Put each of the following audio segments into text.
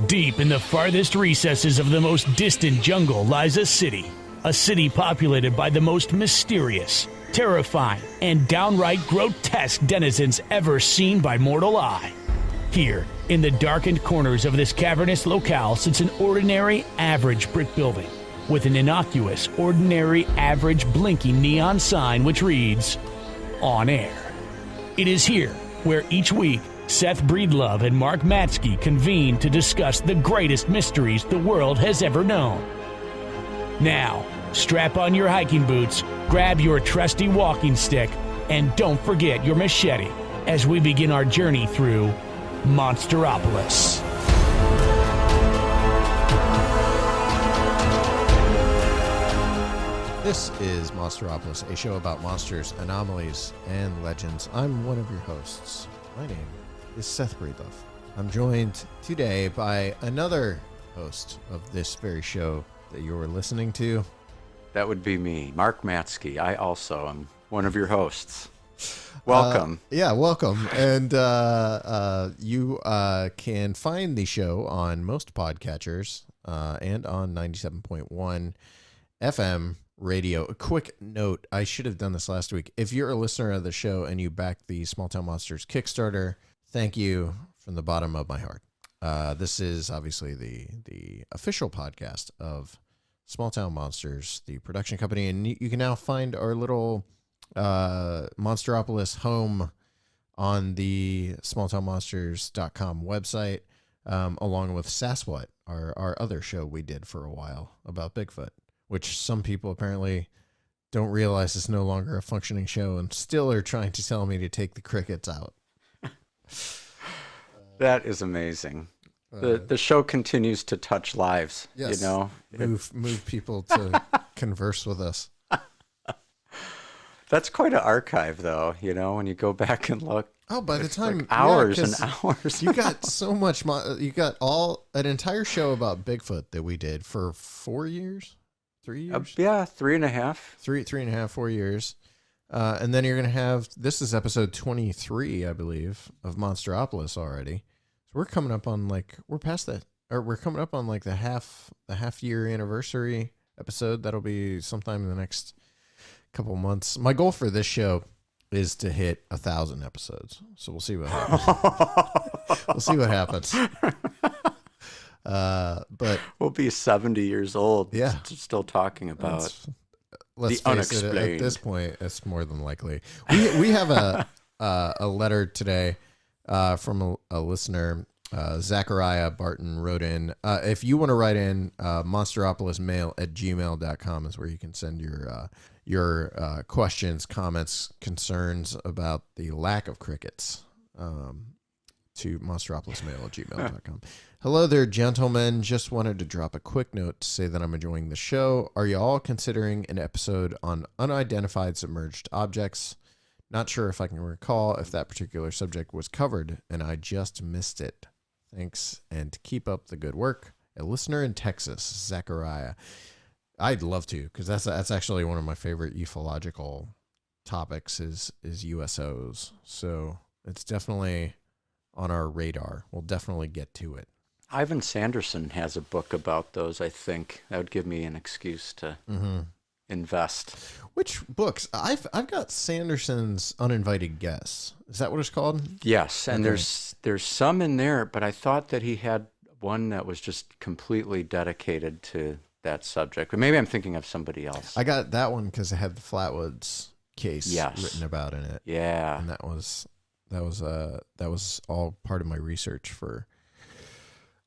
Deep in the farthest recesses of the most distant jungle lies a city populated by the most mysterious, terrifying, and downright grotesque denizens ever seen by mortal eye. Here, in the darkened corners of this cavernous locale sits an ordinary, average brick building with an innocuous, ordinary, average blinking neon sign which reads, On Air. It is here where each week Seth Breedlove and Mark Matzke convene to discuss the greatest mysteries the world has ever known. Now, strap on your hiking boots, grab your trusty walking stick, and don't forget your machete as we begin our journey through Monsteropolis. This is Monsteropolis, a show about monsters, anomalies, and legends. I'm one of your hosts. My name is Seth Breedlove. I'm joined today by another host of this very show that you're listening to. That would be me, Mark Matzke. I also am one of your hosts. Welcome. Welcome. And you can find the show on most podcatchers and on 97.1 FM radio. A quick note, I should have done this last week. If you're a listener of the show and you back the Small Town Monsters Kickstarter, thank you from the bottom of my heart. This is obviously the official podcast of Small Town Monsters, the production company, and you can now find our little Monsteropolis home on the smalltownmonsters.com website, along with Sasquatch, our other show we did for a while about Bigfoot, which some people apparently don't realize is no longer a functioning show and still are trying to tell me to take the crickets out. That is amazing. The show continues to touch lives. Yes, you know, move people to converse with us. That's quite an archive, though. You know, when you go back and look. Oh, by the time like hours and hours, you got so much. You got an entire show about Bigfoot that we did for 4 years, 3 years. Yeah, 3.5. 3.5, 4 years. And then you're going to have, this is episode 23, I believe, of Monsteropolis already. So we're coming up on we're past that, or we're coming up on the half year anniversary episode. That'll be sometime in the next couple months. My goal for this show is to hit 1,000 episodes. So we'll see what happens. But we'll be 70 years old. Yeah. Still talking about let's the face it, unexplained. at this point, it's more than likely. We have a letter today from a listener. Zachariah Barton wrote in. If you want to write in, monsteropolismail@gmail.com is where you can send your questions, comments, concerns about the lack of crickets to monsteropolismail@gmail.com. Hello there, gentlemen. Just wanted to drop a quick note to say that I'm enjoying the show. Are you all considering an episode on unidentified submerged objects? Not sure if I can recall if that particular subject was covered, and I just missed it. Thanks, and keep up the good work. A listener in Texas, Zachariah. I'd love to, because that's actually one of my favorite ufological topics is USOs. So it's definitely on our radar. We'll definitely get to it. Ivan Sanderson has a book about those, I think. That would give me an excuse to invest. Which books? I've got Sanderson's Uninvited Guests. Is that what it's called? Yes, and Okay. there's some in there, but I thought that he had one that was just completely dedicated to that subject. But maybe I'm thinking of somebody else. I got that one because it had the Flatwoods case Yes. written about in it. Yeah. And that was all part of my research for.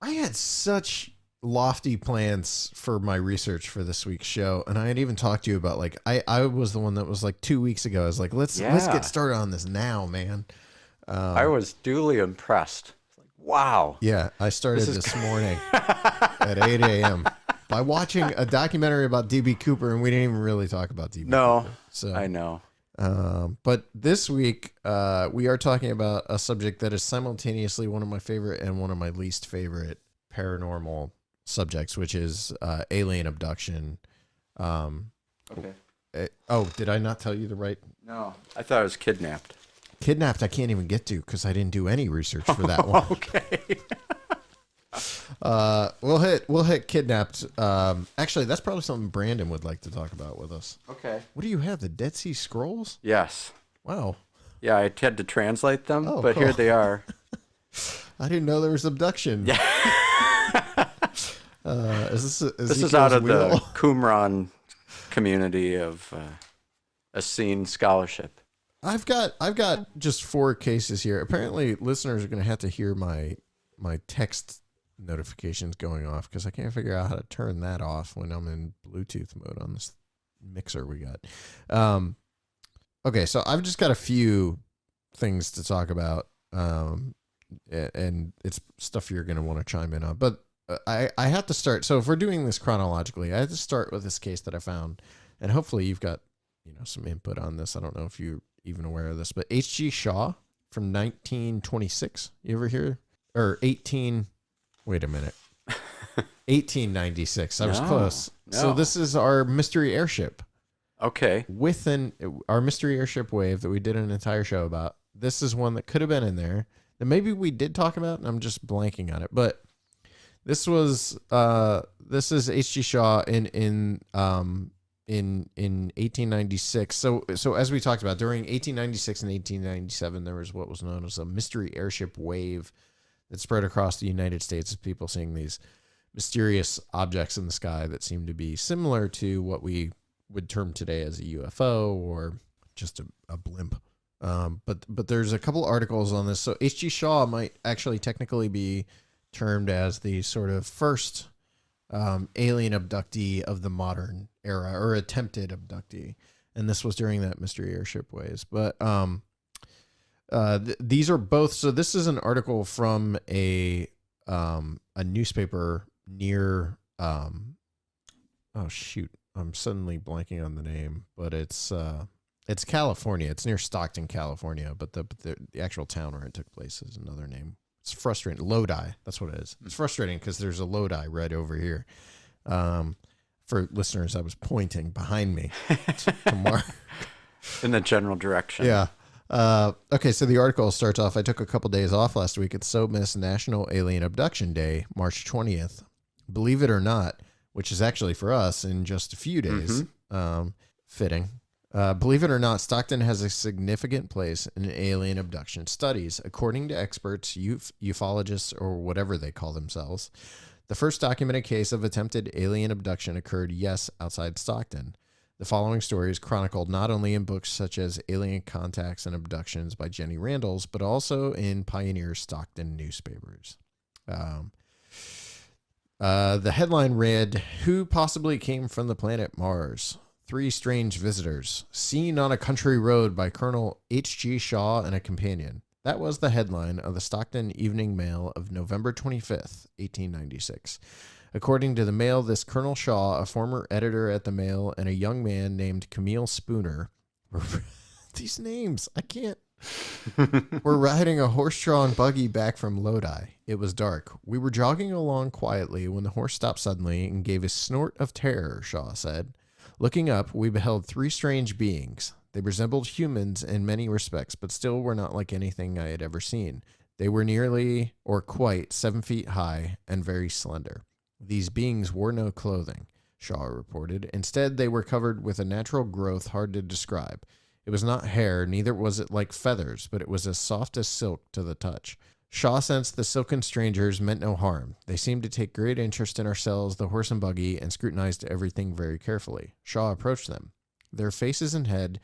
I had such lofty plans for my research for this week's show, and I had even talked to you about I was the one that was 2 weeks ago. I was like, let's get started on this now, man. I was duly impressed. Wow. Yeah, I started this morning at 8 a.m. by watching a documentary about D.B. Cooper, and we didn't even really talk about D.B. Cooper. So I know. But this week, we are talking about a subject that is simultaneously one of my favorite and one of my least favorite paranormal subjects, which is alien abduction. Okay. Did I not tell you the right? No, I thought I was kidnapped. Kidnapped, I can't even get to because I didn't do any research for that one. Okay. We'll hit kidnapped. Actually, that's probably something Brandon would like to talk about with us. Okay. What do you have? The Dead Sea Scrolls? Yes. Wow. Yeah, I had to translate them, Oh, but cool. here they are. I didn't know there was abduction. Yeah. Is this This is out of the Qumran community of Essene scholarship. I've got just 4 cases here. Apparently, listeners are going to have to hear my text notifications going off because I can't figure out how to turn that off when I'm in Bluetooth mode on this mixer we got. Okay, so I've just got a few things to talk about, and it's stuff you're going to want to chime in on. But I have to start. So if we're doing this chronologically, I have to start with this case that I found, and hopefully you've got some input on this. I don't know if you're even aware of this, but H.G. Shaw from 1926. You ever hear? Or 18? Wait a minute. 1896. I was close. No. So this is our mystery airship. Okay. Our mystery airship wave that we did an entire show about. This is one that could have been in there that maybe we did talk about, and I'm just blanking on it. But this is H.G. Shaw in 1896. So as we talked about, during 1896 and 1897, there was what was known as a mystery airship wave that spread across the United States of people seeing these mysterious objects in the sky that seemed to be similar to what we would term today as a UFO or just a blimp. But there's a couple articles on this. So H.G. Shaw might actually technically be termed as the sort of first alien abductee of the modern era, or attempted abductee. And this was during that mystery airship waves. But these are both. So this is an article from a newspaper near. Oh shoot! I'm suddenly blanking on the name, but it's California. It's near Stockton, California. But the actual town where it took place is another name. It's frustrating. Lodi. That's what it is. It's frustrating because there's a Lodi right over here. For listeners, I was pointing behind me to Mark. In the general direction. Yeah. Okay, so the article starts off, I took a couple days off last week. It's so missed National Alien Abduction Day, March 20th. Believe it or not, which is actually for us in just a few days. Fitting. Believe it or not, Stockton has a significant place in alien abduction studies, according to experts, ufologists, or whatever they call themselves. The first documented case of attempted alien abduction occurred, outside Stockton. The following story is chronicled not only in books such as Alien Contacts and Abductions by Jenny Randles, but also in pioneer Stockton newspapers. The headline read, "Who possibly came from the planet Mars? 3 strange visitors, seen on a country road by Colonel H.G. Shaw and a companion." That was the headline of the Stockton Evening Mail of November 25th, 1896. According to the Mail, this Colonel Shaw, a former editor at the Mail, and a young man named Camille Spooner were these names, I can't. We're riding a horse-drawn buggy back from Lodi. It was dark. We were jogging along quietly when the horse stopped suddenly and gave a snort of terror, Shaw said. Looking up, we beheld 3 strange beings. They resembled humans in many respects, but still were not like anything I had ever seen. They were nearly, or quite, 7 feet high and very slender. These beings wore no clothing, Shaw reported. Instead, they were covered with a natural growth hard to describe. It was not hair, neither was it like feathers, but it was as soft as silk to the touch. Shaw sensed the silken strangers meant no harm. They seemed to take great interest in ourselves, the horse and buggy, and scrutinized everything very carefully. Shaw approached them. Their faces and head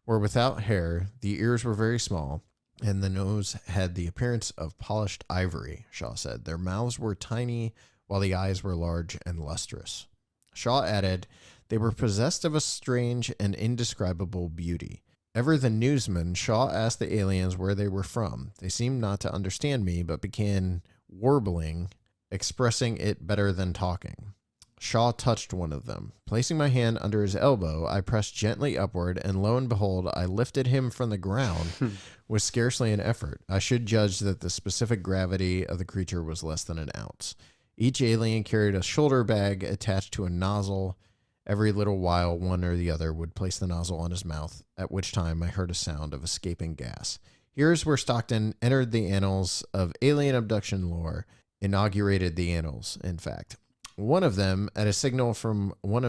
were without hair, the ears were very small, and the nose had the appearance of polished ivory, Shaw said. Their mouths were tiny, while the eyes were large and lustrous. Shaw added, they were possessed of a strange and indescribable beauty. Ever the newsman, Shaw asked the aliens where they were from. They seemed not to understand me, but began warbling, expressing it better than talking. Shaw touched one of them. Placing my hand under his elbow, I pressed gently upward, and lo and behold, I lifted him from the ground with scarcely an effort. I should judge that the specific gravity of the creature was less than an ounce. Each alien carried a shoulder bag attached to a nozzle. Every little while, one or the other would place the nozzle on his mouth, at which time I heard a sound of escaping gas. Here's where Stockton entered the annals of alien abduction lore, inaugurated the annals, in fact. One of them, at a signal from one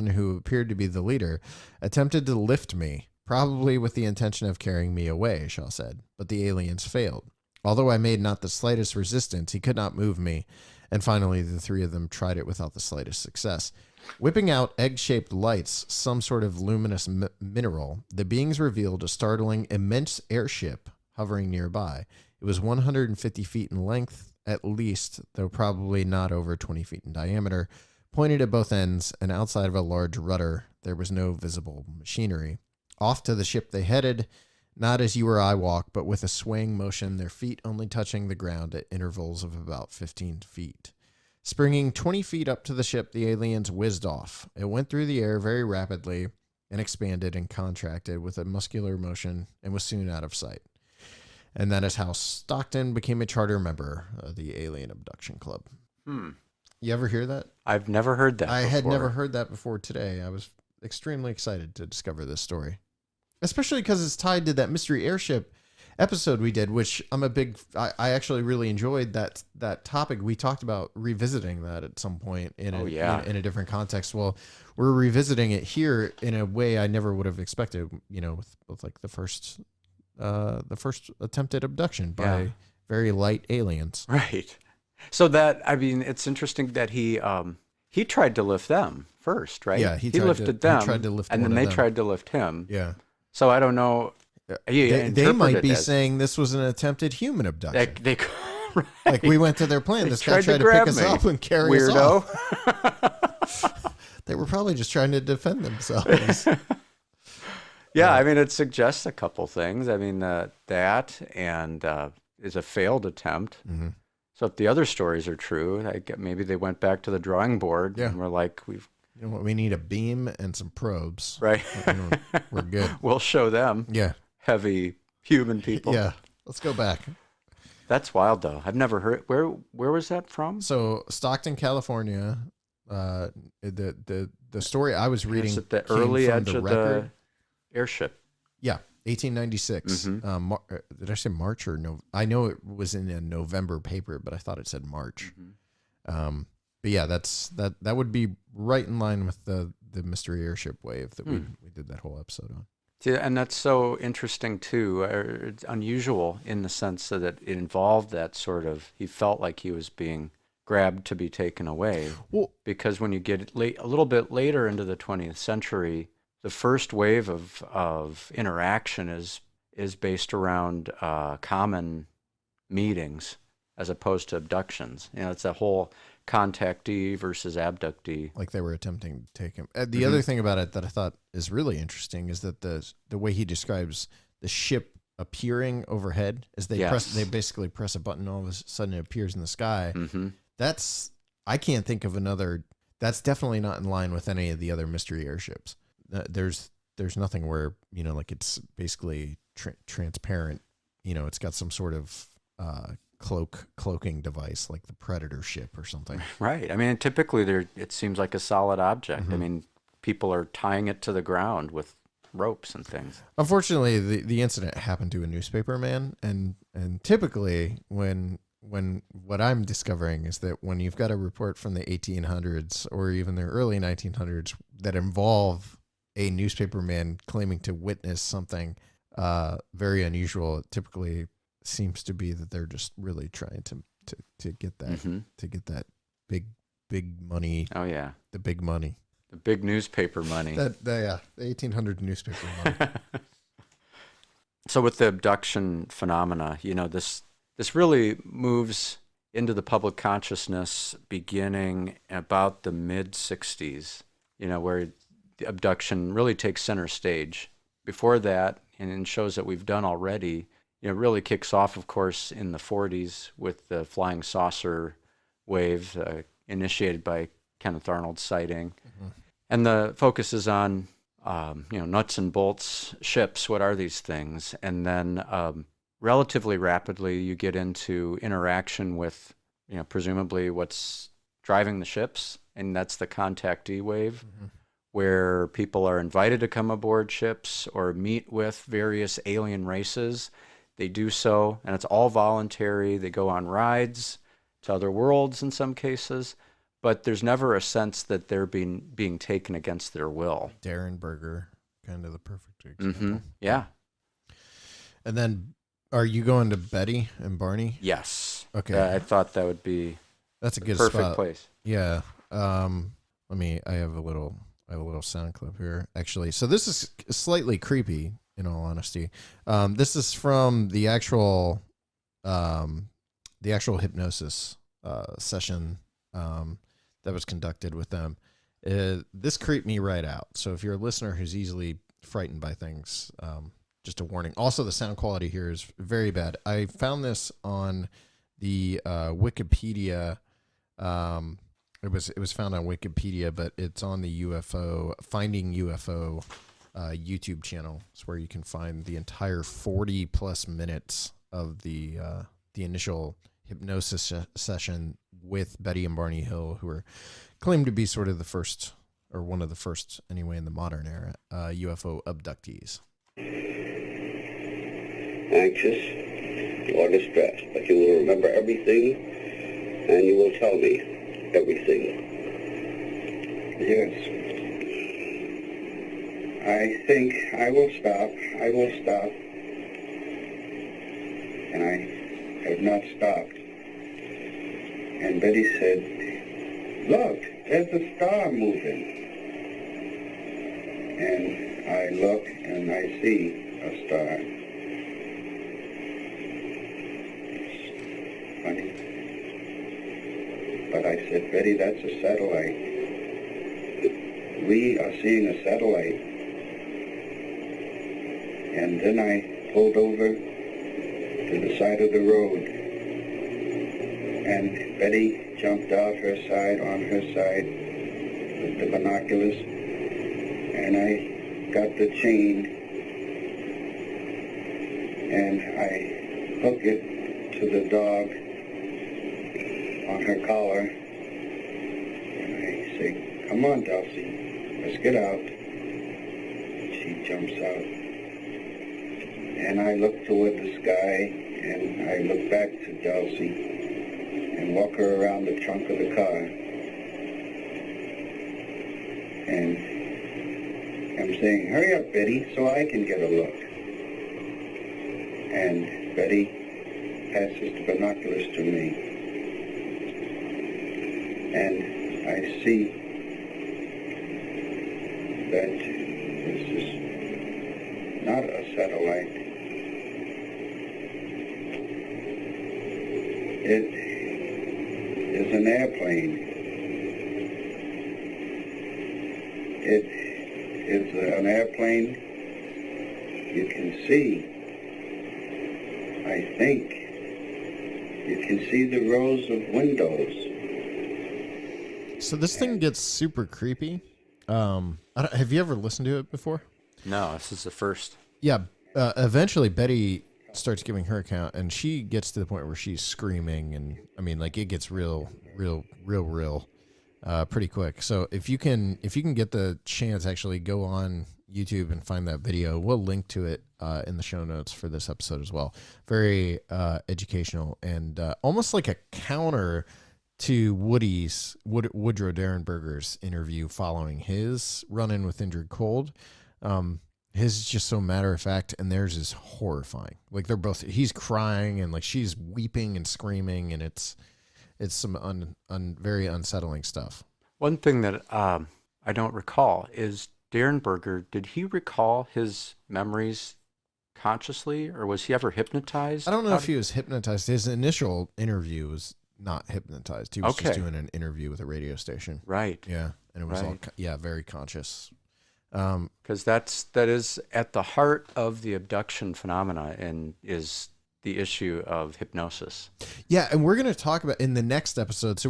who appeared to be the leader, attempted to lift me, probably with the intention of carrying me away, Shaw said, but the aliens failed. Although I made not the slightest resistance, he could not move me, and finally the three of them tried it without the slightest success. Whipping out egg-shaped lights, some sort of luminous mineral, the beings revealed a startling, immense airship hovering nearby. It was 150 feet in length, at least, though probably not over 20 feet in diameter, pointed at both ends, and outside of a large rudder, there was no visible machinery. Off to the ship they headed, not as you or I walk, but with a swaying motion, their feet only touching the ground at intervals of about 15 feet. Springing 20 feet up to the ship, the aliens whizzed off. It went through the air very rapidly and expanded and contracted with a muscular motion and was soon out of sight. And that is how Stockton became a charter member of the Alien Abduction Club. You ever hear that? I've never heard that I before. had never heard that before today. I was extremely excited to discover this story, especially because it's tied to that mystery airship episode we did, which I actually really enjoyed that topic. We talked about revisiting that at some point in a different context. Well, we're revisiting it here in a way I never would have expected, with like the first attempted abduction by very light aliens. Right. So it's interesting that he tried to lift them first, right? Yeah, he lifted them. He tried to lift and then one of they them. tried to lift him. Yeah. So I don't know. They might be saying this was an attempted human abduction. Right. Like we went to their plane. This guy tried to grab pick us me, up and carry weirdo. us off. They were probably just trying to defend themselves. Yeah, I mean, it suggests a couple things. I mean, that and is a failed attempt. Mm-hmm. So if the other stories are true, maybe they went back to the drawing board and were like, You know what? We need a beam and some probes. Right. We're good. We'll show them. Yeah. Heavy human people. Yeah. Let's go back. That's wild, though. I've never heard. Where was that from? So Stockton, California. The story I was reading Is it the came early from edge the of record. the airship? Yeah, 1896. Mm-hmm. Did I say March or no? I know it was in a November paper, but I thought it said March. Mm-hmm. But yeah, that would be right in line with the mystery airship wave that we did that whole episode on. Yeah, and that's so interesting too. It's unusual in the sense that it involved that sort of. He felt like he was being grabbed to be taken away. Well, because when you get a little bit later into the 20th century, the first wave of interaction is based around common meetings as opposed to abductions. It's a whole contactee versus abductee. like they were attempting to take him. The other thing about it that I thought is really interesting is that the way he describes the ship appearing overhead as they basically press a button, all of a sudden it appears in the sky. Mm-hmm. I can't think of another. That's definitely not in line with any of the other mystery airships. There's nothing where like it's basically transparent. It's got some sort of cloaking device like the Predator ship or something. Right. I mean, typically it seems like a solid object. I mean, people are tying it to the ground with ropes and things. Unfortunately, the incident happened to a newspaper man, and typically when what I'm discovering is that when you've got a report from the 1800s or even the early 1900s that involve a newspaper man claiming to witness something very unusual, it typically seems to be that they're just really trying to get that to get that big money. Oh yeah, the big money, the big newspaper money. The 1800 newspaper money. So with the abduction phenomena, this really moves into the public consciousness beginning about the mid-60s, where the abduction really takes center stage. Before that, and in shows that we've done already, it really kicks off, of course, in the 40s with the flying saucer wave initiated by Kenneth Arnold's sighting. Mm-hmm. And the focus is on, nuts and bolts ships. What are these things? And then relatively rapidly, you get into interaction with, presumably what's driving the ships, and that's the contactee wave, where people are invited to come aboard ships or meet with various alien races. They do so, and it's all voluntary. They go on rides to other worlds in some cases, but there's never a sense that they're being taken against their will. Darren Berger, kind of the perfect example. Yeah. And then, are you going to Betty and Barney? Yes. Okay. I thought that would be that's a good perfect spot. place. Yeah. I have a little sound clip here, actually. So this is slightly creepy, in all honesty. This is from the actual hypnosis session that was conducted with them. This creeped me right out. So if you're a listener who's easily frightened by things, just a warning. Also, the sound quality here is very bad. I found this on the Wikipedia. It was found on Wikipedia, but it's on the Finding UFO YouTube channel. It's where you can find the entire 40 plus minutes of the initial hypnosis session with Betty and Barney Hill, who are claimed to be sort of the first, or one of the first anyway, in the modern era, UFO abductees. Anxious or distressed, but you will remember everything and you will tell me everything. Yes. I think I will stop. I will stop. And I have not stopped. And Betty said, "Look, there's a star moving." And I look and I see a star. It's funny. But I said, "Betty, that's a satellite. We are seeing a satellite." And then I pulled over to the side of the road. And Betty jumped out her side, on her side, with the binoculars. And I got the chain. And I hook it to the dog on her collar, and I say, "Come on, Dulcie, let's get out." She jumps out, and I look toward the sky, and I look back to Dulcie, and walk her around the trunk of the car, and I'm saying, "Hurry up, Betty, so I can get a look." And Betty passes the binoculars to me. And I see that this is not a satellite. It is an airplane. It is an airplane. You can see, I think, you can see the rows of windows. So this thing gets super creepy. Have you ever listened to it before? No, this is the first. Yeah. Eventually, Betty starts giving her account, and she gets to the point where she's screaming, and I mean, like, it gets real, pretty quick. So if you can get the chance, actually go on YouTube and find that video. We'll link to it in the show notes for this episode as well. Very educational and almost like a counter to Woodrow Derenberger's interview following his run-in with Indrid Cold. His is just so matter of fact, and theirs is horrifying. Like, they're both, he's crying and like she's weeping and screaming, and it's some very unsettling stuff. One thing that I don't recall is Derenberger, did he recall his memories consciously, or was he ever hypnotized? I don't know if he was hypnotized. His initial interview was not hypnotized. He was just doing an interview with a radio station. Right. Yeah. And it was all very conscious. Because that is at the heart of the abduction phenomena, and is the issue of hypnosis. Yeah, and we're going to talk about in the next episode. So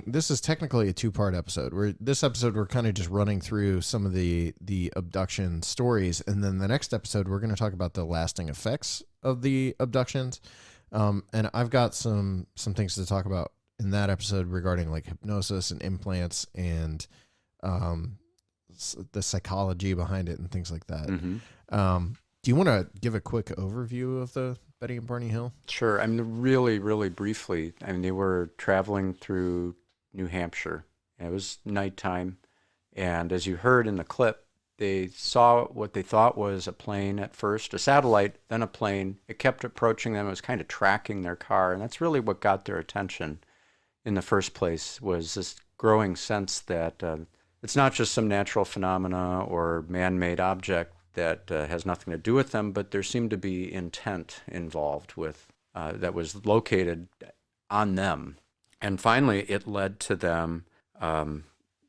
this is technically a 2-part episode. This episode we're kind of just running through some of the abduction stories, and then the next episode we're going to talk about the lasting effects of the abductions. And I've got some things to talk about in that episode regarding like hypnosis and implants and the psychology behind it and things like that. Mm-hmm. Do you want to give a quick overview of the Betty and Barney Hill? Sure. I mean, really, really briefly. I mean, they were traveling through New Hampshire. It was nighttime, and as you heard in the clip, they saw what they thought was a plane at first, a satellite, then a plane. It kept approaching them. It was kind of tracking their car, and that's really what got their attention in the first place, was this growing sense that it's not just some natural phenomena or man-made object that has nothing to do with them, but there seemed to be intent involved with that was located on them. And finally, it led to them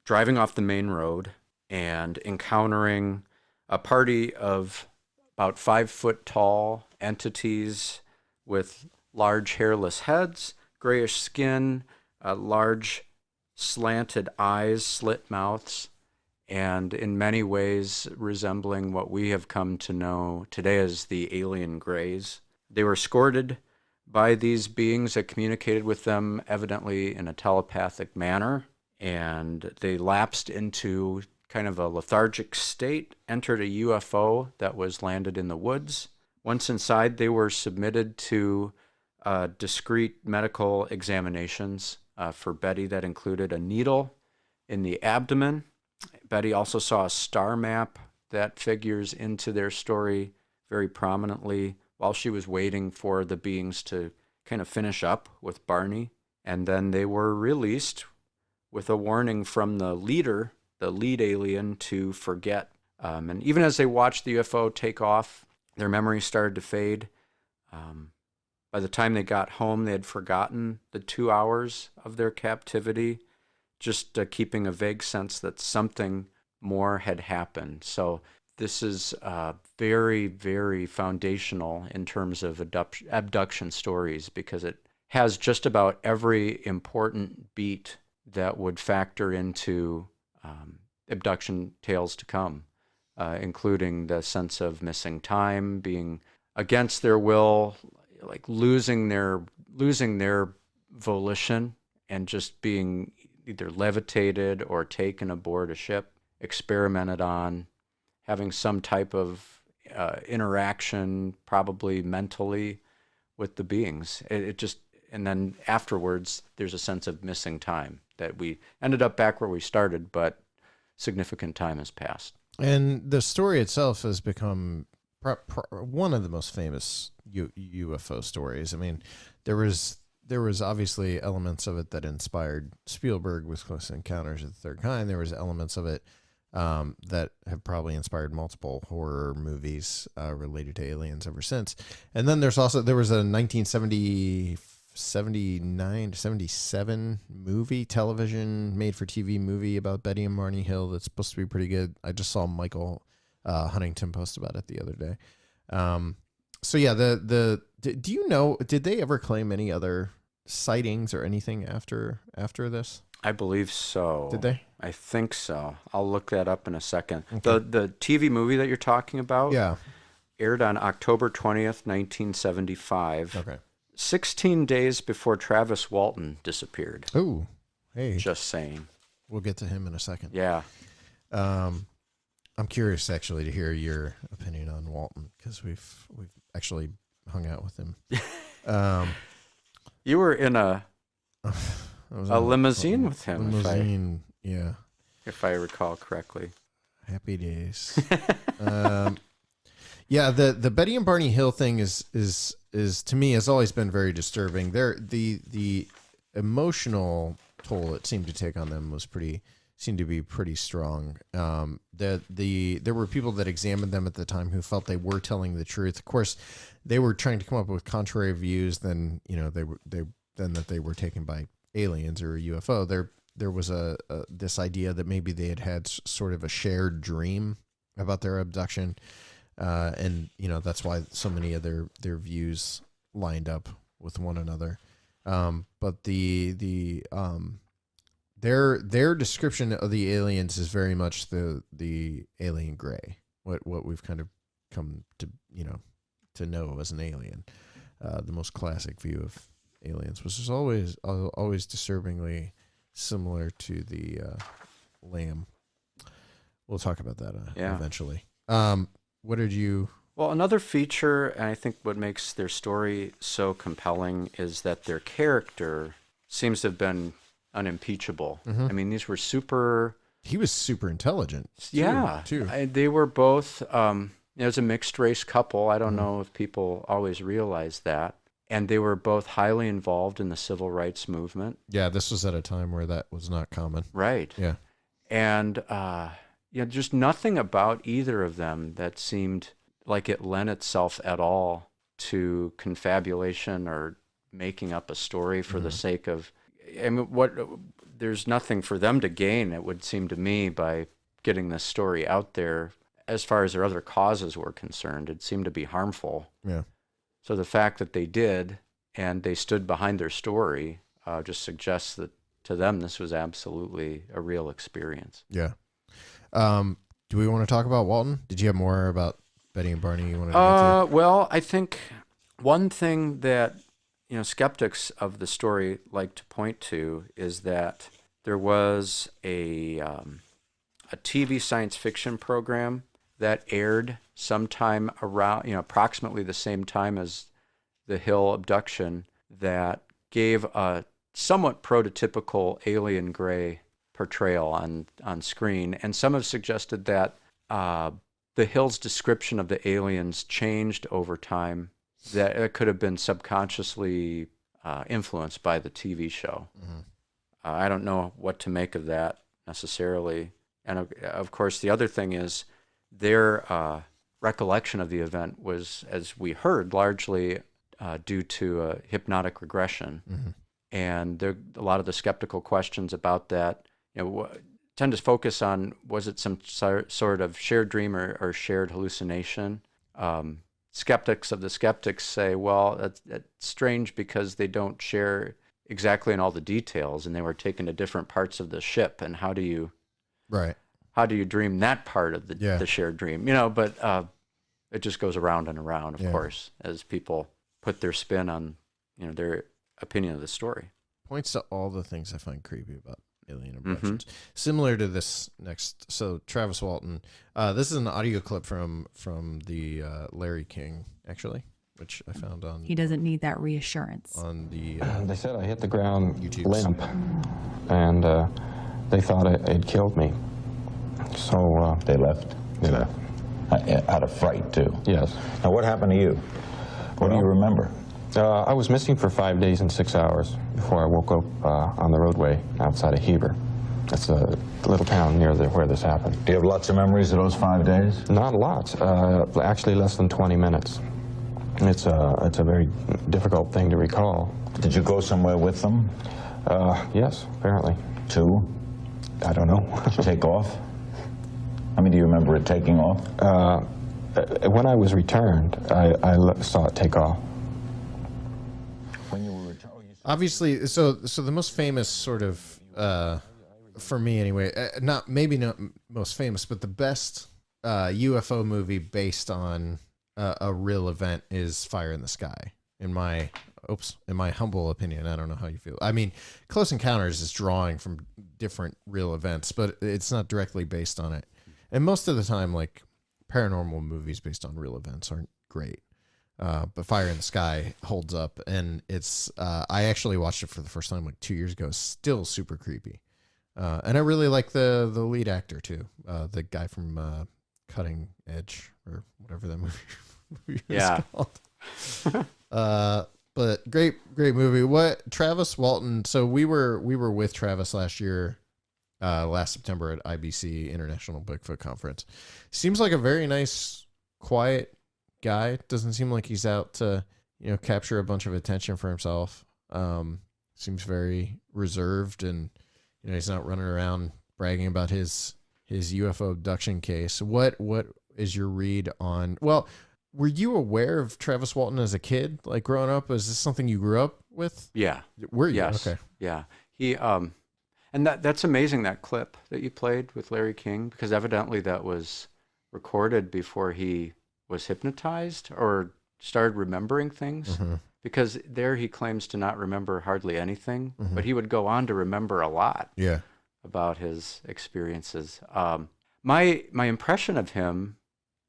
driving off the main road and encountering a party of about 5 foot tall entities with large hairless heads, grayish skin, large slanted eyes, slit mouths, and in many ways resembling what we have come to know today as the alien greys. They were escorted by these beings that communicated with them evidently in a telepathic manner, and they lapsed into kind of a lethargic state, entered a UFO that was landed in the woods. Once inside, they were submitted to discrete medical examinations for Betty that included a needle in the abdomen. Betty also saw a star map that figures into their story very prominently while she was waiting for the beings to kind of finish up with Barney. And then they were released with a warning from the leader, the lead alien, to forget. And even as they watched the UFO take off, their memories started to fade. By the time they got home, they had forgotten the 2 hours of their captivity, just keeping a vague sense that something more had happened. So this is very, very foundational in terms of abduction stories, because it has just about every important beat that would factor into abduction tales to come, including the sense of missing time, being against their will, like losing their volition and just being either levitated or taken aboard a ship, experimented on, having some type of interaction, probably mentally, with the beings. It just, and then afterwards, there's a sense of missing time, that we ended up back where we started, but significant time has passed. And the story itself has become one of the most famous UFO stories. I mean, there was obviously elements of it that inspired Spielberg with Close Encounters of the Third Kind. There was elements of it that have probably inspired multiple horror movies related to aliens ever since. And then there was a 1979 to 77 movie, television, made for TV movie about Betty and Barney Hill that's supposed to be pretty good. I just saw Michael Huntington post about it the other day. So yeah, do you know, did they ever claim any other sightings or anything after this? I believe so. Did they? I think so. I'll look that up in a second. Okay. The TV movie that you're talking about, Yeah, aired on October 20th, 1975. okay. 16 days before Travis Walton disappeared. Oh, hey, Just saying. we'll get to him in a second. Yeah. I'm curious actually to hear your opinion on Walton, because we've actually hung out with him. You were in a limousine with him, Limousine, yeah. if I recall correctly. Happy days. Yeah, the Betty and Barney Hill thing is to me has always been very disturbing. The emotional toll it seemed to take on them seemed to be pretty strong. There were people that examined them at the time who felt they were telling the truth. Of course, they were trying to come up with contrary views than that they were taken by aliens or a UFO. There was this idea that maybe they had sort of a shared dream about their abduction, and that's why so many of their views lined up with one another. But their description of the aliens is very much the alien gray, what we've kind of come to know as an alien, the most classic view of aliens, which is always disturbingly similar to the lamb, we'll talk about that Yeah. eventually. What did you? Well, another feature, and I think what makes their story so compelling, is that their character seems to have been unimpeachable. I mean, these were super... He was super intelligent. Too. They were both... it was a mixed-race couple. I don't know if people always realize that. And they were both highly involved in the civil rights movement. Yeah, this was at a time where that was not common. Right. Yeah. And, just nothing about either of them that seemed like it lent itself at all to confabulation or making up a story for the sake of... I mean, there's nothing for them to gain, it would seem to me, by getting this story out there. As far as their other causes were concerned, it seemed to be harmful. Yeah. So the fact that they did, and they stood behind their story, just suggests that to them this was absolutely a real experience. Yeah. Do we want to talk about Walton? Did you have more about Betty and Barney you wanted to get to? Well, I think one thing that skeptics of the story like to point to is that there was a TV science fiction program that aired sometime around, approximately the same time as the Hill abduction, that gave a somewhat prototypical alien gray portrayal on screen. And some have suggested that the Hill's description of the aliens changed over time, that it could have been subconsciously influenced by the TV show. I don't know what to make of that necessarily. And of course, the other thing is their recollection of the event was, as we heard, largely due to hypnotic regression. And a lot of the skeptical questions about that tend to focus on, was it some sort of shared dream or shared hallucination? Skeptics of the skeptics say, well, that's strange because they don't share exactly in all the details, and they were taken to different parts of the ship. And how do you dream that part of the shared dream? But it just goes around and around, of course, as people put their spin on, their opinion of the story. Points to all the things I find creepy about alien abductions. Similar to this next, so Travis Walton. This is an audio clip from the Larry King, actually, which I found on. He doesn't need that reassurance. On the. They said I hit the ground YouTube's. limp, and they thought it had killed me. So they left. They left. Out of fright too. Yes. Now, what happened to you? What do you remember? I was missing for 5 days and 6 hours before I woke up on the roadway outside of Heber. That's a little town near where this happened. Do you have lots of memories of those 5 days? Not a lot. Actually, less than 20 minutes. It's a very difficult thing to recall. Did you go somewhere with them? Yes, apparently. To? I don't know. Did you take off? I mean, do you remember it taking off? When I was returned, I saw it take off. When you were returned? Obviously, so the most famous sort of, for me anyway, not most famous, but the best UFO movie based on a real event is Fire in the Sky. In my humble opinion, I don't know how you feel. I mean, Close Encounters is drawing from different real events, but it's not directly based on it. And most of the time, like, paranormal movies based on real events aren't great. But Fire in the Sky holds up, and it's I actually watched it for the first time like 2 years ago. Still super creepy, and I really like the lead actor too, the guy from Cutting Edge or whatever that movie is called. But great movie. What Travis Walton? So we were with Travis last year. Last September at IBC, International Bigfoot Conference. Seems like a very nice, quiet guy. Doesn't seem like he's out to, capture a bunch of attention for himself. Seems very reserved, and he's not running around bragging about his UFO abduction case. What is your read on? Well, were you aware of Travis Walton as a kid, like growing up? Is this something you grew up with? Yeah. Were you? Yes. Okay. Yeah. He and that's amazing, that clip that you played with Larry King, because evidently that was recorded before he was hypnotized or started remembering things. Because there he claims to not remember hardly anything, but he would go on to remember a lot. Yeah. About his experiences. My impression of him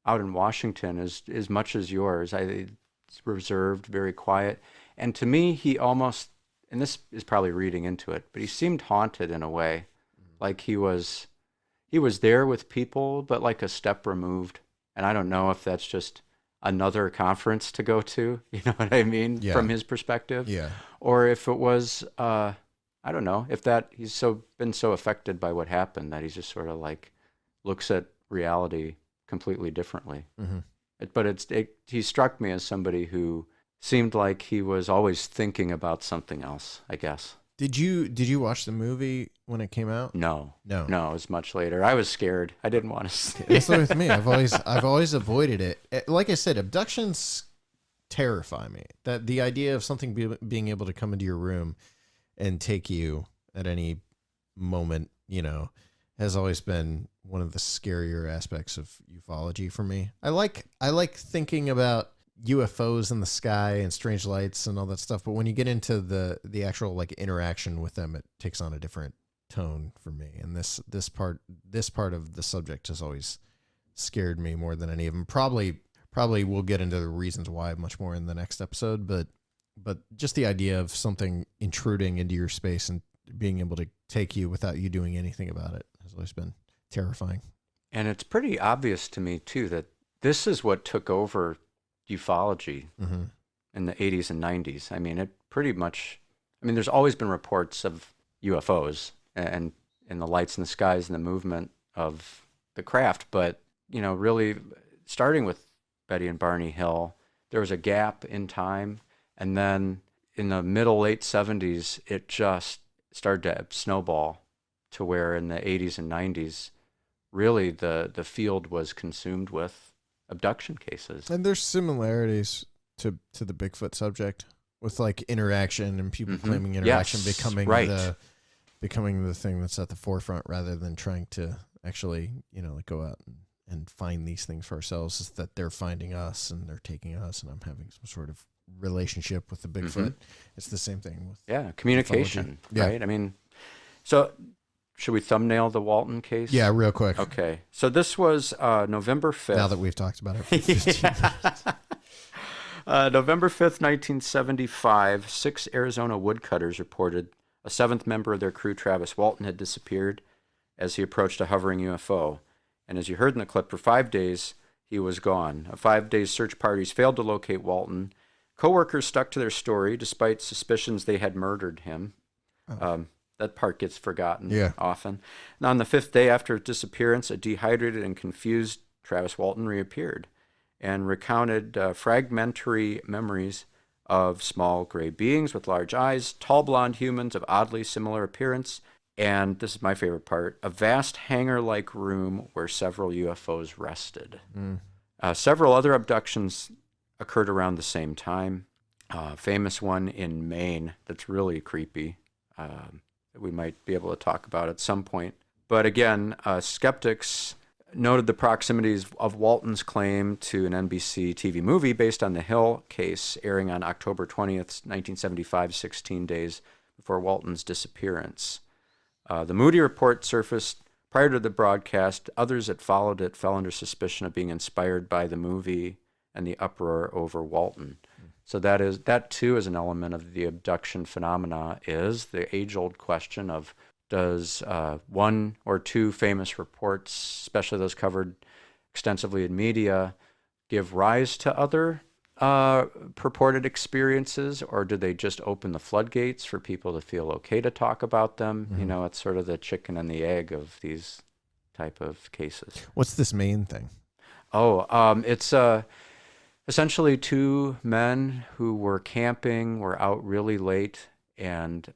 out in Washington is as much as yours. It's reserved, very quiet. And to me, he almost, and this is probably reading into it, but he seemed haunted in a way. Like he was there with people, but like a step removed. And I don't know if that's just another conference to go to, you know what I mean, from his perspective. Yeah. Or if it was, I don't know, if that he's been so affected by what happened that he's just sort of like looks at reality completely differently. Mm-hmm. But he struck me as somebody who seemed like he was always thinking about something else, I guess. Did you watch the movie when it came out? No, it was much later. I was scared. I didn't want to see it. That's with me. I've always avoided it. Like I said, abductions terrify me. That the idea of something being able to come into your room and take you at any moment, you know, has always been one of the scarier aspects of ufology for me. I like thinking about UFOs in the sky and strange lights and all that stuff, but when you get into the actual like interaction with them, it takes on a different tone for me. And this part of the subject has always scared me more than any of them. Probably we'll get into the reasons why much more in the next episode, but just the idea of something intruding into your space and being able to take you without you doing anything about it has always been terrifying. And it's pretty obvious to me too that this is what took over ufology in the 80s and 90s. I mean, there's always been reports of UFOs and the lights in the skies and the movement of the craft, but, you know, really starting with Betty and Barney Hill, there was a gap in time, and then in the late 70s, it just started to snowball to where in the 80s and 90s, really the field was consumed with abduction cases. And there's similarities to the Bigfoot subject with like interaction and people claiming interaction becoming the thing that's at the forefront rather than trying to actually, you know, like go out and find these things for ourselves. Is that they're finding us and they're taking us and I'm having some sort of relationship with the Bigfoot. It's the same thing with communication, right? I mean, so should we thumbnail the Walton case? Yeah, real quick. Okay. So this was November 5th. Now that we've talked about it for 15 minutes. November 5th, 1975, 6 Arizona woodcutters reported a 7th member of their crew, Travis Walton, had disappeared as he approached a hovering UFO. And as you heard in the clip, for 5 days, he was gone. 5 day search parties failed to locate Walton. Coworkers stuck to their story despite suspicions they had murdered him. That part gets forgotten often. And on the 5th day after his disappearance, a dehydrated and confused Travis Walton reappeared and recounted fragmentary memories of small gray beings with large eyes, tall blonde humans of oddly similar appearance, and this is my favorite part, a vast hangar-like room where several UFOs rested. Several other abductions occurred around the same time. Famous one in Maine that's really creepy. We might be able to talk about at some point. But again, skeptics noted the proximities of Walton's claim to an NBC TV movie based on the Hill case, airing on October 20th, 1975, 16 days before Walton's disappearance. The Moody report surfaced prior to the broadcast. Others that followed it fell under suspicion of being inspired by the movie and the uproar over Walton. So that too is an element of the abduction phenomena, is the age-old question of does one or two famous reports, especially those covered extensively in media, give rise to other purported experiences, or do they just open the floodgates for people to feel okay to talk about them? You know, it's sort of the chicken and the egg of these type of cases. What's this main thing? It's essentially 2 men who were camping, were out really late, and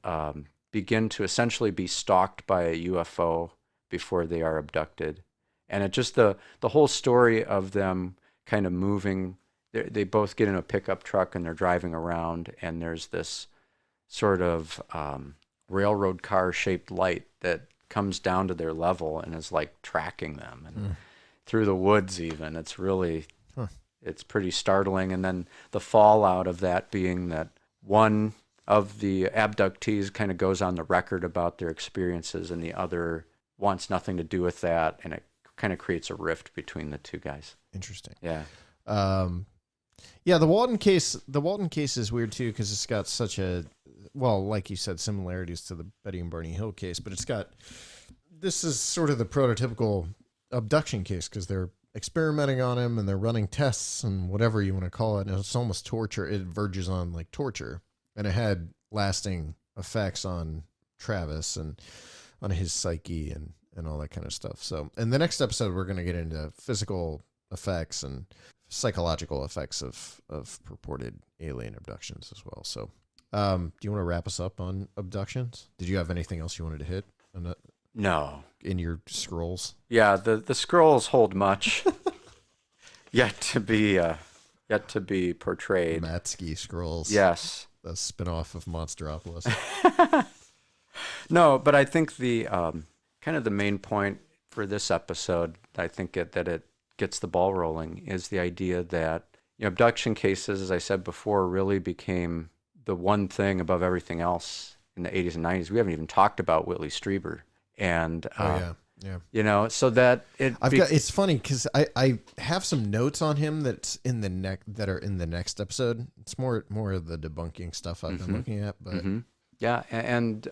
begin to essentially be stalked by a UFO before they are abducted. And it just the whole story of them kind of moving, they both get in a pickup truck and they're driving around, and there's this sort of railroad car shaped light that comes down to their level and is like tracking them and through the woods even. It's really... It's pretty startling. And then the fallout of that being that one of the abductees kind of goes on the record about their experiences and the other wants nothing to do with that. And it kind of creates a rift between the two guys. Interesting. Yeah. Yeah, the Walton case is weird too, because it's got such a, well, like you said, similarities to the Betty and Barney Hill case, but this is sort of the prototypical abduction case, because they're experimenting on him and they're running tests and whatever you want to call it, and it's almost torture. It verges on like torture, and it had lasting effects on Travis and on his psyche and all that kind of stuff. So in the next episode, we're going to get into physical effects and psychological effects of purported alien abductions as well. So do you want to wrap us up on abductions? Did you have anything else you wanted to hit No. in your scrolls? Yeah, the scrolls hold much yet to be portrayed. Matzke scrolls. Yes. The spinoff of Monsteropolis. No, but I think the kind of the main point for this episode, I think that it gets the ball rolling, is the idea that abduction cases, as I said before, really became the one thing above everything else in the 80s and 90s. We haven't even talked about Whitley Strieber. And, so that it's funny because I have some notes on him that are in the next episode. It's more of the debunking stuff I've been looking at, but yeah. And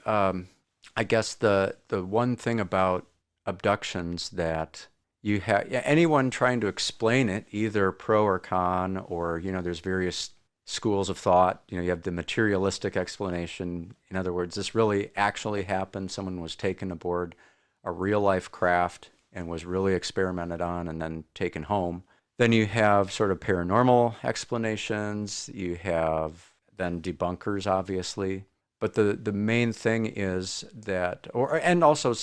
I guess the one thing about abductions that you have, anyone trying to explain it, either pro or con, or, there's various schools of thought. You have the materialistic explanation. In other words, this really actually happened. Someone was taken aboard a real life craft and was really experimented on and then taken home. Then you have sort of paranormal explanations. You have then debunkers, obviously. But the main thing is that, and also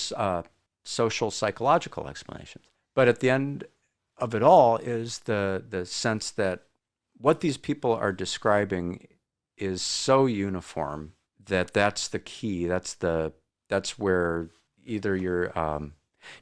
social psychological explanations. But at the end of it all is the sense that what these people are describing is so uniform that's the key. That's where either you're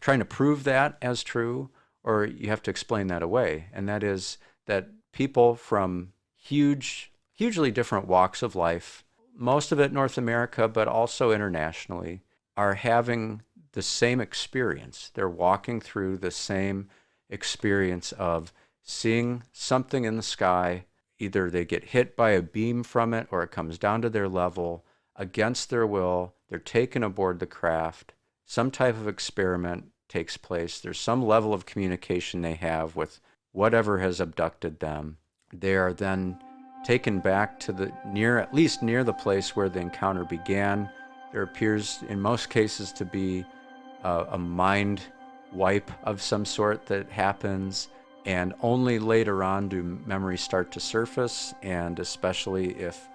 trying to prove that as true, or you have to explain that away. And that is that people from hugely different walks of life, most of it North America, but also internationally, are having the same experience. They're walking through the same experience of seeing something in the sky. Either they get hit by a beam from it, or it comes down to their level against their will. They're taken aboard the craft. Some type of experiment takes place. There's some level of communication they have with whatever has abducted them. They are then taken back to at least near the place where the encounter began. There appears in most cases to be a mind wipe of some sort that happens, and only later on do memories start to surface, and especially if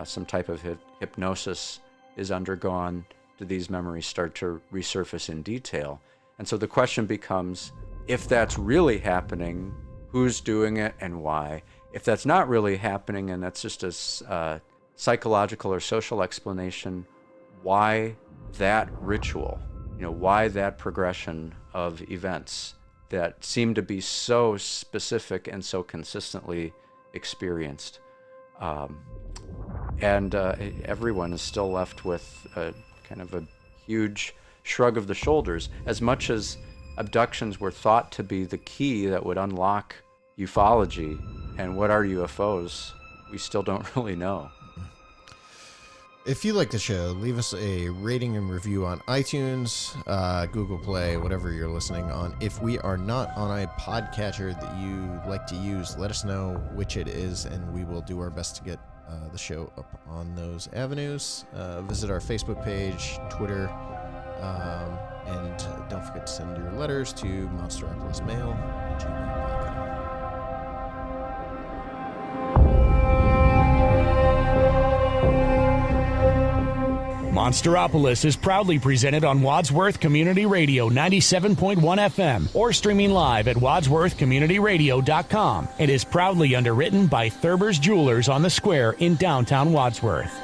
some type of hypnosis is undergone, do these memories start to resurface in detail. And so the question becomes, if that's really happening, who's doing it and why? If that's not really happening and that's just a psychological or social explanation, why that ritual? Why that progression of events that seem to be so specific and so consistently experienced? And everyone is still left with kind of a huge shrug of the shoulders. As much as abductions were thought to be the key that would unlock ufology, and what are UFOs, we still don't really know. If you like the show, leave us a rating and review on iTunes, Google Play, whatever you're listening on. If we are not on a podcatcher that you like to use, let us know which it is, and we will do our best to get the show up on those avenues. Visit our Facebook page, Twitter, and don't forget to send your letters to monsteropolismail@gmail.com. Monsteropolis is proudly presented on Wadsworth Community Radio 97.1 FM or streaming live at wadsworthcommunityradio.com. It is proudly underwritten by Thurber's Jewelers on the Square in downtown Wadsworth.